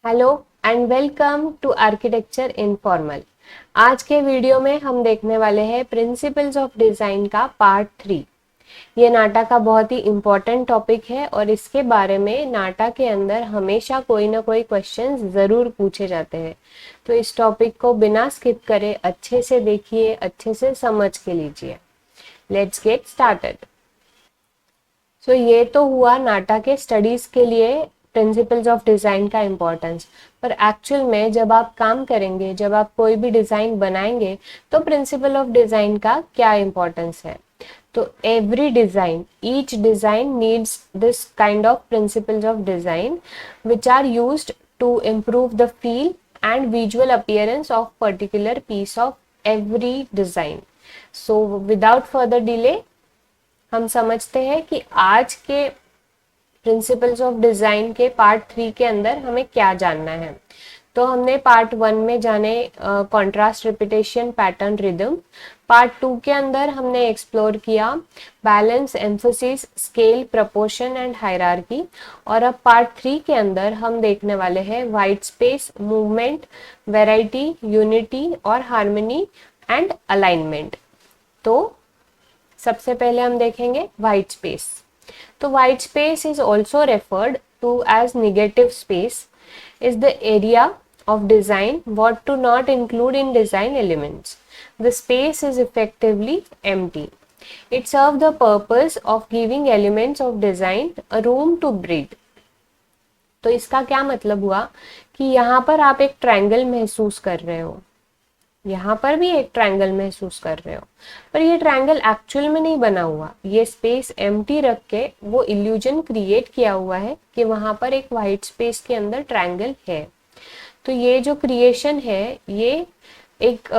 Hello and welcome to architecture informal. आज के video में हम देखने वाले हैं प्रिंसिपल्स ऑफ डिज़ाइन का पार्ट 3। ये नाटा का बहुत ही इम्पोर्टेंट टॉपिक है और इसके बारे में नाटा के अंदर हमेशा कोई ना कोई क्वेश्चंस ज़रूर पूछे जाते हैं। तो इस टॉपिक को बिना स्किप करे अच्छे से देखिए, अच्छे से समझ के लीजिए। Let's get started. सो ये तो हुआ नाटा के स्टडीज के लिए प्रिंसिपल्स ऑफ डिज़ाइन का इम्पोर्टेंस। पर एक्चुअल में जब आप काम करेंगे, जब आप कोई भी डिज़ाइन बनाएंगे, तो प्रिंसिपल ऑफ डिज़ाइन का क्या इम्पोर्टेंस है? तो every design, each design needs this kind of principles of design which are used to improve the feel and visual appearance of particular piece of every design. So without further delay हम समझते हैं कि आज के principles of design के part 3 के अंदर हमें क्या जानना है। तो हमने पार्ट 1 में जाने contrast, repetition, pattern, rhythm. Part 2 के अंदर हमने एक्सप्लोर किया balance, emphasis, scale, proportion and hierarchy. और अब पार्ट 3 के अंदर हम देखने वाले हैं white space, movement, variety, unity और हार्मनी एंड अलाइनमेंट। तो सबसे पहले हम देखेंगे वाइट स्पेस। तो white space is also referred to as negative space, is the area of design what to not include in design elements. The space is effectively empty. It serves the purpose of giving elements of design a room to breathe. तो इसका क्या मतलब हुआ कि यहाँ पर आप एक ट्रायंगल महसूस कर रहे हो, यहाँ पर भी एक ट्रायंगल महसूस कर रहे हो, पर ये ट्रायंगल एक्चुअल में नहीं बना हुआ। ये स्पेस एम्प्टी रख के वो इल्यूजन क्रिएट किया हुआ है कि वहां पर एक वाइट स्पेस के अंदर ट्रायंगल है। तो ये जो क्रिएशन है, ये एक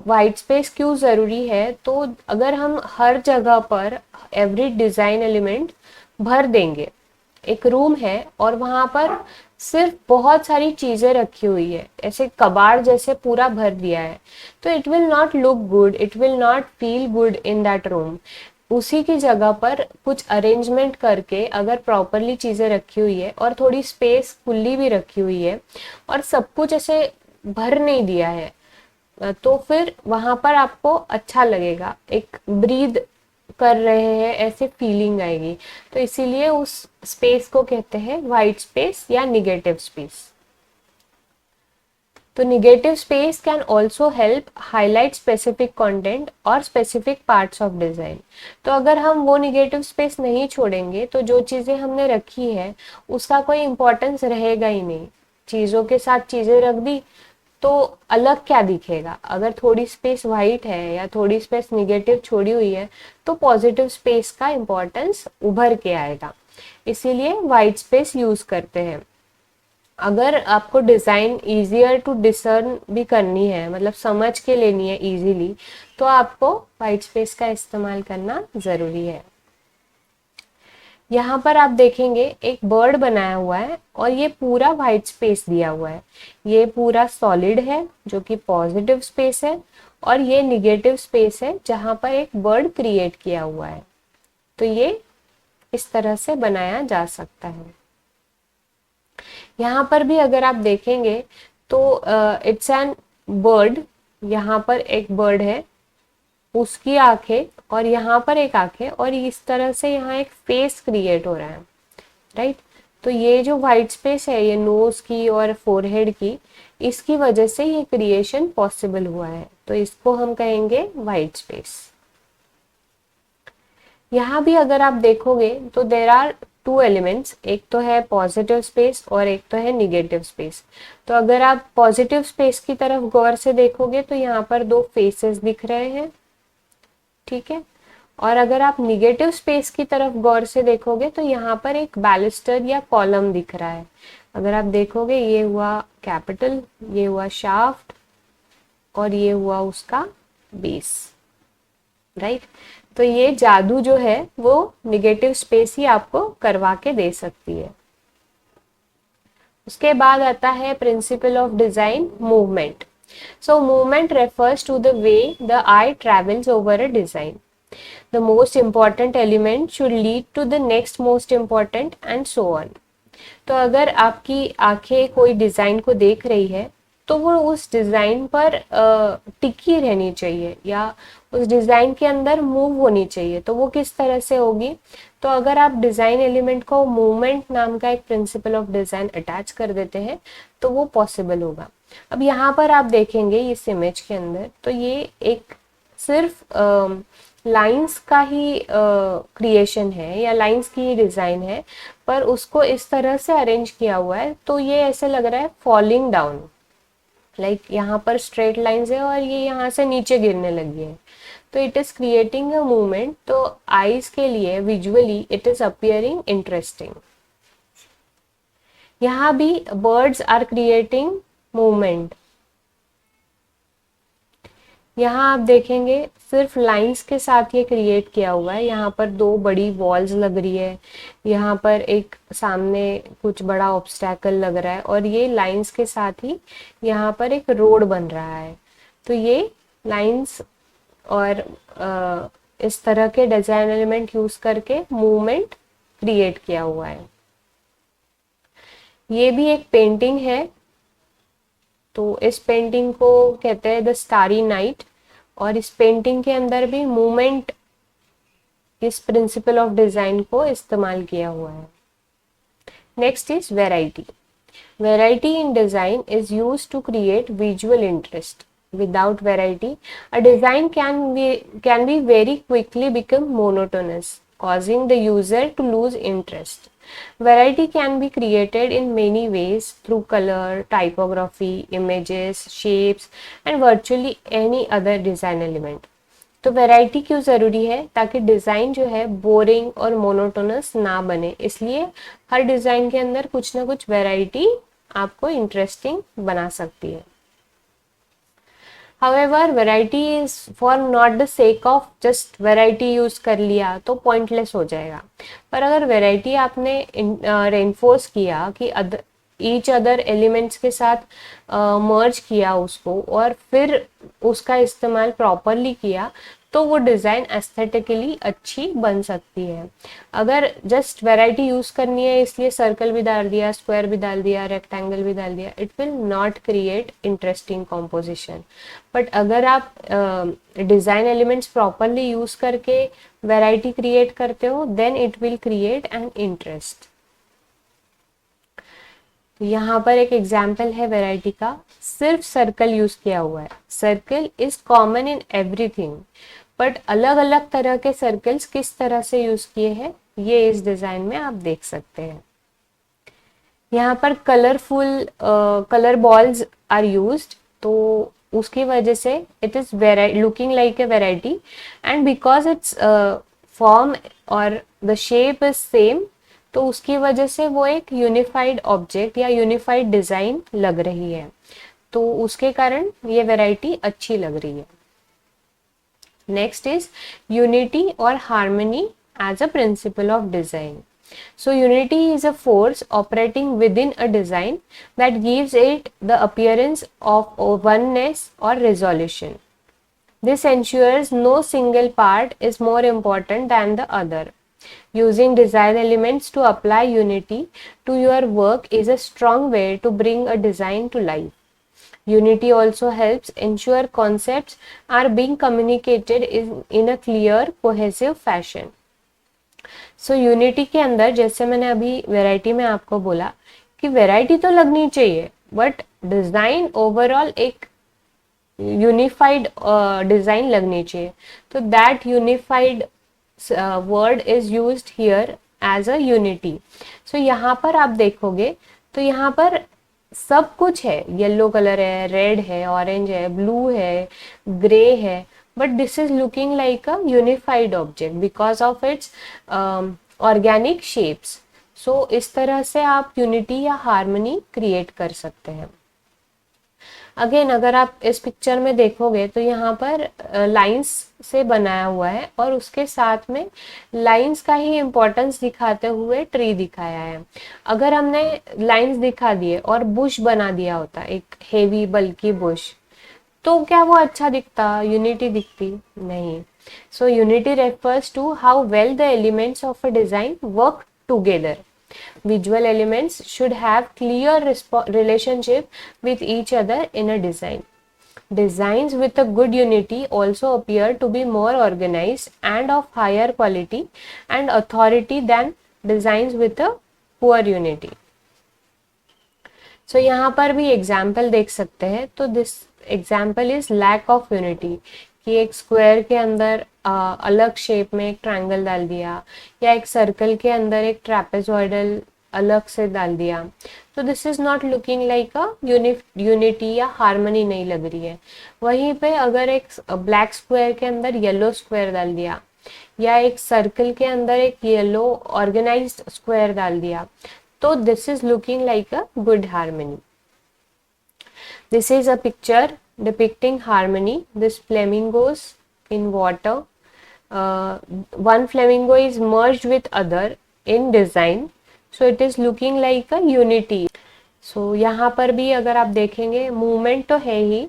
वाइट स्पेस क्यों ज़रूरी है? तो अगर हम हर जगह पर एवरी डिज़ाइन एलिमेंट भर देंगे, एक रूम है और वहां पर सिर्फ बहुत सारी चीजें रखी हुई है, ऐसे कबाड़ जैसे पूरा भर दिया है, तो it will not look good, it will not feel good in that room. उसी की जगह पर कुछ अरेंजमेंट करके अगर प्रॉपरली चीजें रखी हुई है और थोड़ी स्पेस खुली भी रखी हुई है और सब कुछ ऐसे भर नहीं दिया है, तो फिर वहां पर आपको अच्छा लगेगा, एक ब्रीद कर रहे हैं ऐसे फीलिंग आएगी। तो इसीलिए उस स्पेस को कहते हैं वाइट स्पेस या निगेटिव स्पेस। तो negative space can also help highlight specific content और स्पेसिफिक पार्ट्स ऑफ डिजाइन। तो अगर हम वो निगेटिव स्पेस नहीं छोड़ेंगे तो जो चीजें हमने रखी है उसका कोई इंपॉर्टेंस रहेगा ही नहीं। चीजों के साथ चीजें रख दी तो अलग क्या दिखेगा? अगर थोड़ी स्पेस वाइट है या थोड़ी स्पेस निगेटिव छोड़ी हुई है तो पॉजिटिव स्पेस का इंपॉर्टेंस उभर के आएगा। इसीलिए वाइट स्पेस यूज करते हैं। अगर आपको डिजाइन इजियर टू डिसर्न भी करनी है, मतलब समझ के लेनी है इजीली, तो आपको वाइट स्पेस का इस्तेमाल करना जरूरी है। यहाँ पर आप देखेंगे एक बर्ड बनाया हुआ है और ये पूरा वाइट स्पेस दिया हुआ है। ये पूरा सॉलिड है जो कि पॉजिटिव स्पेस है और ये निगेटिव स्पेस है जहां पर एक बर्ड क्रिएट किया हुआ है। तो ये इस तरह से बनाया जा सकता है। यहाँ पर भी अगर आप देखेंगे तो इट्स एन बर्ड, यहाँ पर एक बर्ड है, उसकी आंखें और यहाँ पर एक आंखें और इस तरह से यहाँ एक फेस क्रिएट हो रहा है, राइट। तो ये जो वाइट स्पेस है, ये नोज की और फोरहेड की, इसकी वजह से ये क्रिएशन पॉसिबल हुआ है। तो इसको हम कहेंगे वाइट स्पेस। यहाँ भी अगर आप देखोगे तो देर आर टू एलिमेंट्स, एक तो है पॉजिटिव स्पेस और एक तो है निगेटिव स्पेस। तो अगर आप पॉजिटिव स्पेस की तरफ गौर से देखोगे तो यहाँ पर दो फेसेस दिख रहे हैं, ठीक है। और अगर आप निगेटिव स्पेस की तरफ गौर से देखोगे तो यहाँ पर एक बैलिस्टर या कॉलम दिख रहा है। अगर आप देखोगे ये हुआ कैपिटल, ये हुआ शाफ्ट और ये हुआ उसका बेस, राइट। तो ये जादू जो है वो निगेटिव स्पेस ही आपको करवा के दे सकती है। उसके बाद आता है principal of design, movement. So movement refers to the way the eye travels over a design. The most important element should lead to the next most important and so on. तो अगर आपकी आंखें कोई डिजाइन को देख रही है तो वो उस डिजाइन पर टिकी रहनी चाहिए या उस डिजाइन के अंदर मूव होनी चाहिए। तो वो किस तरह से होगी? तो अगर आप डिजाइन एलिमेंट को मूवमेंट नाम का एक प्रिंसिपल ऑफ डिजाइन अटैच कर देते हैं तो वो पॉसिबल होगा। अब यहाँ पर आप देखेंगे इस इमेज के अंदर, तो ये एक सिर्फ लाइंस का ही क्रिएशन है या लाइंस की ही डिजाइन है, पर उसको इस तरह से अरेंज किया हुआ है तो ये ऐसे लग रहा है फॉलिंग डाउन, लाइक यहाँ पर स्ट्रेट लाइंस है और ये यहाँ से नीचे गिरने लगी है। तो it is creating a movement, तो आईज के लिए visually it is appearing interesting. यहाँ भी बर्ड्स आर क्रिएटिंग मूवमेंट। यहाँ आप देखेंगे सिर्फ लाइंस के साथ ये क्रिएट किया हुआ है। यहाँ पर दो बड़ी वॉल्स लग रही है, यहाँ पर एक सामने कुछ बड़ा ऑब्स्टैकल लग रहा है और ये लाइंस के साथ ही यहाँ पर एक रोड बन रहा है। तो ये लाइंस और इस तरह के डिजाइन एलिमेंट यूज करके मूवमेंट क्रिएट किया हुआ है। ये भी एक पेंटिंग है, तो इस पेंटिंग को कहते हैं द स्टारी नाइट, और इस पेंटिंग के अंदर भी मूवमेंट इस प्रिंसिपल ऑफ डिजाइन को इस्तेमाल किया हुआ है। Next is variety. Variety in design is used to create visual interest. Without variety, a design can be very quickly become monotonous, causing the user to lose interest. Variety can be created in many ways through color, typography, images, shapes, and virtually any other design element. तो variety क्यों ज़रूरी है? ताकि design जो है boring और monotonous ना बने, इसलिए हर डिज़ाइन के अंदर कुछ ना कुछ वैरायटी आपको इंटरेस्टिंग बना सकती है। However, variety is for not the sake of just variety use कर लिया तो पॉइंटलेस हो जाएगा। पर अगर variety आपने रेनफोर्स किया कि ईच अदर एलिमेंट्स के साथ मर्ज किया उसको और फिर उसका इस्तेमाल प्रॉपरली किया, तो वो डिज़ाइन एस्थेटिकली अच्छी बन सकती है। अगर जस्ट वैरायटी यूज़ करनी है इसलिए सर्कल भी डाल दिया, स्क्वायर भी डाल दिया, रेक्टेंगल भी डाल दिया, it will not create interesting composition. But अगर आप डिज़ाइन एलिमेंट्स प्रॉपरली यूज़ करके वैरायटी क्रिएट करते हो, then it will create an interest. यहाँ पर एक एग्जाम्पल है वैरायटी का, सिर्फ सर्कल यूज किया हुआ है। Circle is common in everything, but अलग अलग तरह के सर्कल्स किस तरह से यूज किए हैं ये इस डिजाइन में आप देख सकते हैं। यहाँ पर colourful colour balls are used, तो उसकी वजह से it is looking like a variety, and because it's form और द शेप इज सेम, तो उसकी वजह से वो एक यूनिफाइड ऑब्जेक्ट या यूनिफाइड डिजाइन लग रही है, तो उसके कारण ये वैरायटी अच्छी लग रही है। नेक्स्ट इज यूनिटी और harmony as a principle of design. So unity is a force operating within a design that gives it the appearance of oneness or resolution. This ensures no single part is more important than the other. Using design elements to apply unity to your work is a strong way to bring a design to life. Unity also helps ensure concepts are being communicated in a clear, cohesive fashion. So unity के अंदर जैसे मैंने अभी variety में आपको बोला कि variety तो लगनी चाहिए, बट डिजाइन ओवरऑल एक यूनिफाइड डिजाइन लगनी चाहिए। तो that unified word is used here as a unity. So यहाँ पर आप देखोगे तो यहाँ पर सब कुछ है, येलो कलर है, रेड है, ऑरेंज है, ब्लू है, ग्रे है, but this is looking like a unified object because of its organic shapes. So इस तरह से आप unity या harmony create कर सकते हैं। अगेन अगर आप इस पिक्चर में देखोगे तो यहाँ पर लाइंस से बनाया हुआ है और उसके साथ में लाइंस का ही इम्पोर्टेंस दिखाते हुए ट्री दिखाया है। अगर हमने लाइंस दिखा दिए और बुश बना दिया होता, एक हेवी बल्कि बुश, तो क्या वो अच्छा दिखता, यूनिटी दिखती? नहीं। So unity refers to how well the elements of a design work together. Visual elements should have clear relationship with each other in a design. Designs with a good unity also appear to be more organized and of higher quality and authority than designs with a poor unity. So यहाँ पर भी example देख सकते हैं. तो this example is lack of unity, कि एक square के अंदर अलग शेप में एक ट्रायंगल डाल दिया, या एक सर्कल के अंदर एक ट्रेपेजॉइडल अलग से डाल दिया. तो this is not looking like a unity या हार्मनी नहीं लग रही है. वहीं पे अगर एक ब्लैक स्क्वायर के अंदर येलो स्क्वायर डाल दिया, या एक सर्कल के अंदर एक येलो ऑर्गेनाइज्ड स्क्वायर डाल दिया, तो this is looking like a good harmony. This is a picture depicting harmony. This flamingos in water. One flamingo is merged with other in design, so it is looking like a unity. So यहाँ पर भी अगर आप देखेंगे movement तो है ही,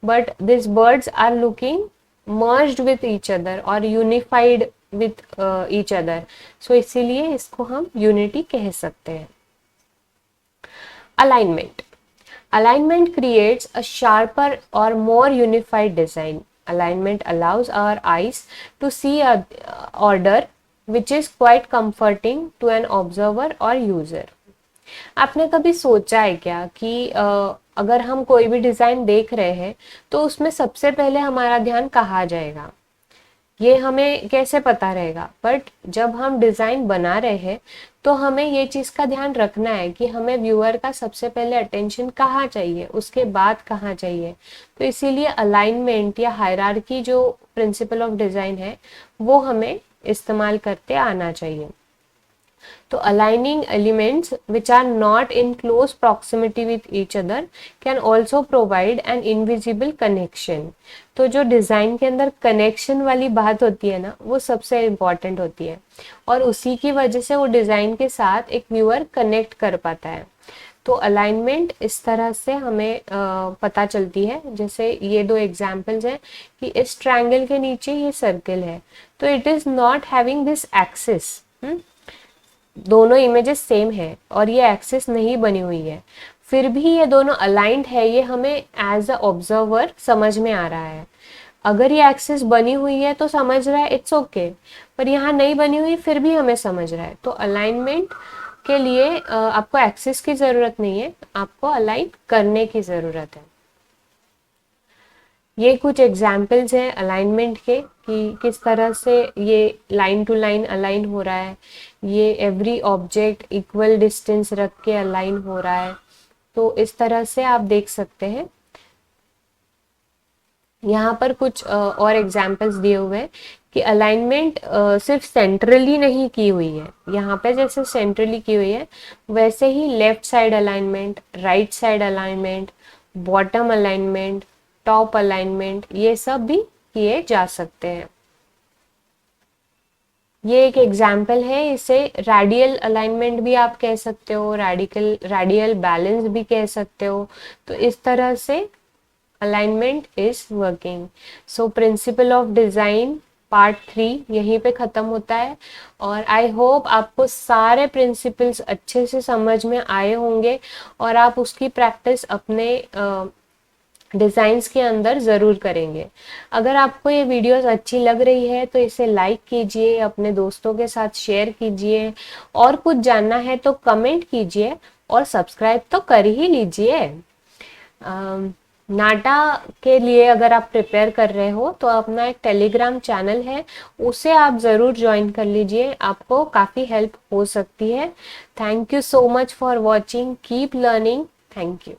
but these birds are looking merged with each other or unified with each other. So इसीलिए इसको हम unity कह सकते हैं. Alignment. Alignment creates a sharper or more unified design. Alignment allows our eyes to see a order which is quite comforting to an observer or user. आपने कभी सोचा है क्या कि अगर हम कोई भी डिज़ाइन देख रहे हैं तो उसमें सबसे पहले हमारा ध्यान कहाँ जाएगा? ये हमें कैसे पता रहेगा? बट जब हम डिज़ाइन बना रहे हैं तो हमें ये चीज़ का ध्यान रखना है कि हमें व्यूअर का सबसे पहले अटेंशन कहाँ चाहिए, उसके बाद कहाँ चाहिए. तो इसीलिए अलाइनमेंट या हायरार्की जो प्रिंसिपल ऑफ डिज़ाइन है वो हमें इस्तेमाल करते आना चाहिए. तो aligning elements which are not in close proximity with each other can also provide an invisible connection. तो जो डिज़ाइन के अंदर कनेक्शन वाली बात होती है ना, वो सबसे इम्पॉर्टेंट होती है, और उसी की वजह से वो डिज़ाइन के साथ एक व्यूअर कनेक्ट कर पाता है. तो अलाइनमेंट इस तरह से हमें पता चलती है. जैसे ये दो एग्जाम्पल्स हैं कि इस ट्रायंगल के नीचे ये सर्कल है, तो it is not having this axis. दोनों इमेजेस सेम है और ये एक्सिस नहीं बनी हुई है, फिर भी ये दोनों अलाइंड है, ये हमें एज अ ऑब्जर्वर समझ में आ रहा है. अगर ये एक्सिस बनी हुई है तो समझ रहा है इट्स ओके, पर यहाँ नहीं बनी हुई फिर भी हमें समझ रहा है. तो अलाइनमेंट के लिए आपको एक्सिस की ज़रूरत नहीं है, आपको अलाइन करने की ज़रूरत है. ये कुछ एग्जाम्पल्स हैं अलाइनमेंट के कि किस तरह से ये लाइन टू लाइन अलाइन हो रहा है, ये एवरी ऑब्जेक्ट इक्वल डिस्टेंस रख के अलाइन हो रहा है. तो इस तरह से आप देख सकते हैं. यहाँ पर कुछ और एग्जाम्पल्स दिए हुए हैं कि अलाइनमेंट सिर्फ सेंट्रली नहीं की हुई है. यहाँ पे जैसे सेंट्रली की हुई है वैसे ही left side alignment, right side alignment, bottom alignment, top alignment, ये सब भी किए जा सकते हैं. ये एक एग्जाम्पल है, इसे रेडियल अलाइनमेंट भी आप कह सकते हो, रेडियल बैलेंस भी कह सकते हो. तो इस तरह से alignment is working. So principle of design part 3 यहीं पे ख़त्म होता है, और आई होप आपको सारे प्रिंसिपल्स अच्छे से समझ में आए होंगे और आप उसकी प्रैक्टिस अपने डिज़ाइंस के अंदर ज़रूर करेंगे. अगर आपको ये वीडियोस अच्छी लग रही है तो इसे लाइक कीजिए, अपने दोस्तों के साथ शेयर कीजिए, और कुछ जानना है तो कमेंट कीजिए, और सब्सक्राइब तो कर ही लीजिए. नाटा के लिए अगर आप प्रिपेयर कर रहे हो तो अपना एक टेलीग्राम चैनल है, उसे आप ज़रूर ज्वाइन कर लीजिए, आपको काफ़ी हेल्प हो सकती है. Thank you so much for watching. Keep learning. Thank you.